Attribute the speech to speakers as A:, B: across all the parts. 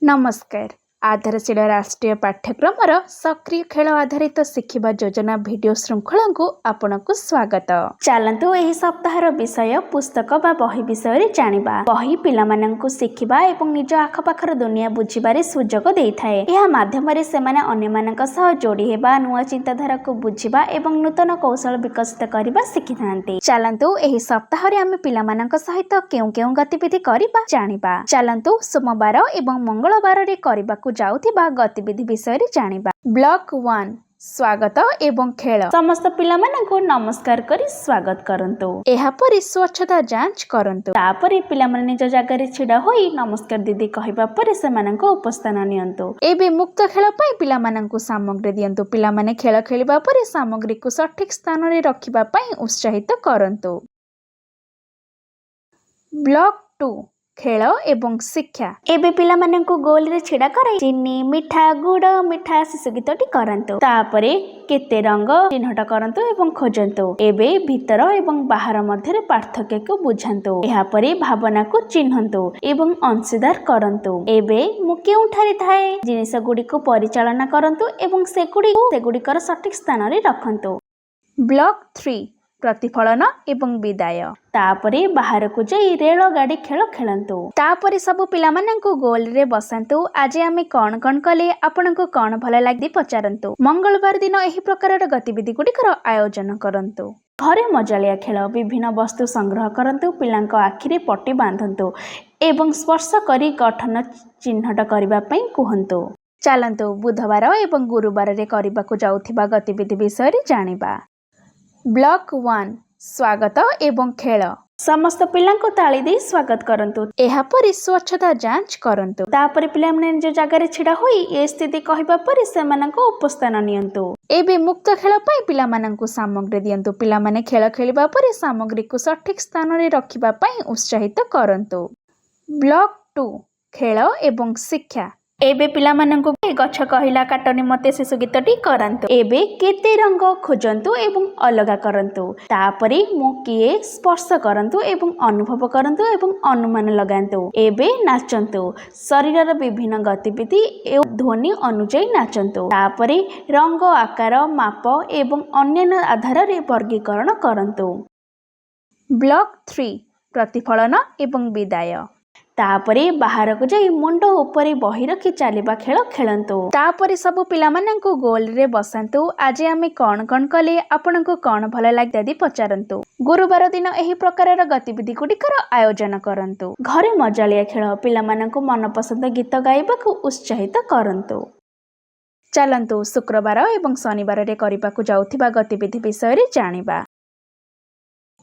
A: नमस्कार। आधारशील राष्ट्रीय पाठ्यक्रम सक्रिय खेल आधारित शिखा योजना भिडियो श्रृंखला को आपनको स्वागत। चलतु एही सप्ताहर विषय पुस्तक बा बही विषय जानिबा। बही पिलामानंकु शिखिबा एवं निज आखपाखर दुनिया बुझिबारे सुजोग देइथाए। एहा माध्यमरे सेमाने अन्यमानंक सह जोड़ी हेबा, नुआ चिंताधारा को बुझिबा एवं नूतन कौशल विकसित करिबा शिखिथांती। चलतु एही सप्ताहरे आमे पिलामानंक सहित केउ गतिविधि करिबा जानिबा। चलतु सोमवार एवं मंगलवार रे करिबाकु जाउथिबा गतिविधि विषय जानिबा। ब्लॉक 1 स्वागत एवं खेल। समस्त पिलामानंकु नमस्कार करी स्वागत करंतु। एहा परि स्वच्छता जांच करंतु। तापरे पिलामाने निज जागा रे छिडा होई नमस्कार दीदी कहिबा परे सेमानंको उपस्थान नियंतु। एबे मुक्त खेल पई पिलामानंकु सामग्री दियंतु। पिलामाने खेल खेलिबा परे सामग्री को सठिक स्थान रे रखिबा पई उत्साहित करंतु। ब्लॉक 2 खेल एवं शिक्षा। एबे पिलामानंकु गोल रे छिडा कराई चीनी मिठा गुड़ मिठा शिशु गीतटी करंतु। तापरे केते रंग चिन्हट करंतु एवं खोजंतु। एबे भीतर एवं बाहर मध्यरे पार्थक्य को बुझंतु। एहा परे भावना को चिन्हंतु एवं अंशीदार करंतु। एबे मु केउठारे थाए जिनिस गुडी को परिचालना करंतु एवं सेगुडीकर सठिक स्थान रे रखंतु। ब्लॉक 3 प्रतिफलन एवं विदाय। तापरे बाहर को जाई रेल गाड़ी खेल खेलंतु। तापरे सब पिलामानंकु गोल रे बसंतु। आज आमे कौन कले आपनको कौन भल लागी पचारंतु। मंगलवार दिन एही प्रकार गतिविधि गुड़िकर आयोजन करंतु। घरे मजालिया खेल विभिन्न वस्तु संग्रह करंतु। पिलांक आखिरे पट्टी बांधंतु एवं स्पर्श करी गठन चिन्हट करिबा पई कुहंतु। चलंतु बुधवार एवं गुरुवार रे करिबाकु जाउथिबा गतिविधि विषय रे जानिबा। ब्लॉक 1 स्वागत एवं खेल। समस्त पिलांको ताली दे स्वागत करंतु। एहा परि स्वच्छता जांच करंतु। तापरे पिलामाने निज जागा रे छिडा होई ए स्थिति कहिबा परि सेमानंको उपस्थान नियंतु। एबे मुक्त खेल पई पिलामानंको सामग्री दियंतु। पिलामाने खेल खेलिबा परि सामग्री को सठिक स्थान रे रखिबा पई उत्साहित करंतु। ब्लॉक 2 खेल एवं शिक्षा। एबे पिलामानंकु गछ कहिला काटनी मते शिशु गीतटी करंतु। एबे केते रंग खोजंतु एवं अलगा करंतु। तापरे मु किए स्पर्श करंतु एवं अनुभव करंतु एवं अनुमान लगांतु। एबे नाचंतु। शरीरर विभिन्न गतिविधि एवं ध्वनि अनुଯାयी नाचंतु। तापरे रंग आकार माप एवं अन्य आधार रे वर्गीकरण करंतु। ब्लॉक 3 प्रतिफलन एवं विदाय। तापरे बाहर को जाई मुंड ऊपर बही रखी चलिबा खेल खेलंतु। तापरे सब पिलामानंकु गोल रे बसंतु। आज आमे कौन कले आपनको कौन भल लागी आदि पचारंतु। गुरुवार दिन एही प्रकार गतिविधि गुड़िकर आयोजन करंतु। घरे मजालिया खेल पिलामानंकु मनपसंद गीत गाइबाकु उत्साहित करंतु। चलंतु शुक्रवार एवं शनिवार रे करिबाकु जाउथिबा गतिविधि विषय रे जानिबा।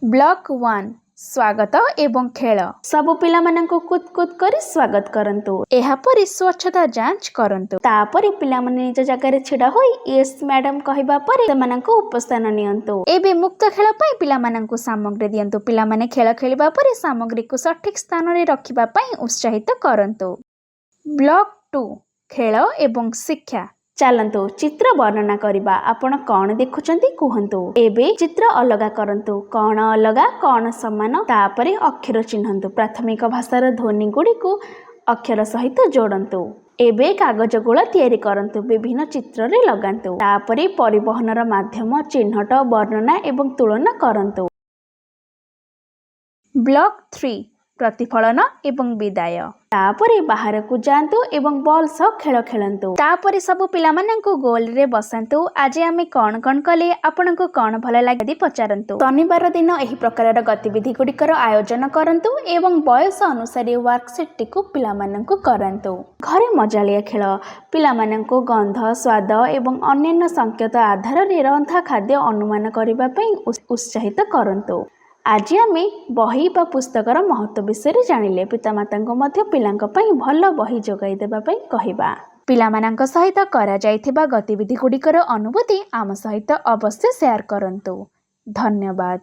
A: ब्लॉक 1 स्वागत एवं खेल। सबु पिलामानंकु कुत करी स्वागत करंतु। एहा परि स्वच्छता जांच करंतु। तापरे पिलामाने निज जागा रे छिडा होई यस मैडम कहिबा परे सेमानंकु उपस्थान नियंतु। एबे मुक्त खेल पई पिलामानंकु सामग्री दियंतु। पिलामाने खेल खेलिबा परे सामग्री को सठिक स्थान रे रखिबा पई उत्साहित करंतु। ब्लॉक 2 खेल एवं शिक्षा। चलंतु चित्र वर्णना करिबा। आपण कौन देखुचंती कुहंतु। एबे चित्र अलगा करंतु। कौन अलगा कौन समान। तापरे अक्षर चिन्हंतु। प्राथमिक भाषार ध्वनि गुडी को अक्षर सहित जोड़ंतु। एबे कागज गोला तैयारी करंतु। विभिन्न चित्र रे लगांतु। तापरे परिवहनर माध्यम चिन्हट वर्णना एवं तुलना करंतु। ब्लॉक 3 प्रतिफलन एवं विदाय। तापरे बाहर को जांतु एवं बॉल सह खेल खेलंतु। तापरे सब पिलामानंकु गोल रे बसंतु। आज आमे कौन कले आपनको कौन भल लागी आदि पचारंतु। शनिवार दिन एही प्रकार गतिविधि गुड़िकर आयोजन करंतु एवं बयस अनुसार वर्कशीट टी को पिलामानंकु करंतु। घरे मजालिया खेल पिलामानंकु गंध स्वाद एवं अन्य संकेत आधार रे रंधा खाद्य अनुमान करिबा पई उत्साहित करंतु। आज आमे बही बा पुस्तकर महत्व विषय जानिले। पितामातांको मध्य पिलांक पई भल बही जोगाई देबा पई कहिबा। पिलामानंक सहित करा जायथिबा गतिविधि गुड़िकर अनुभूति आम सहित अवश्य शेयर करंतु। धन्यवाद।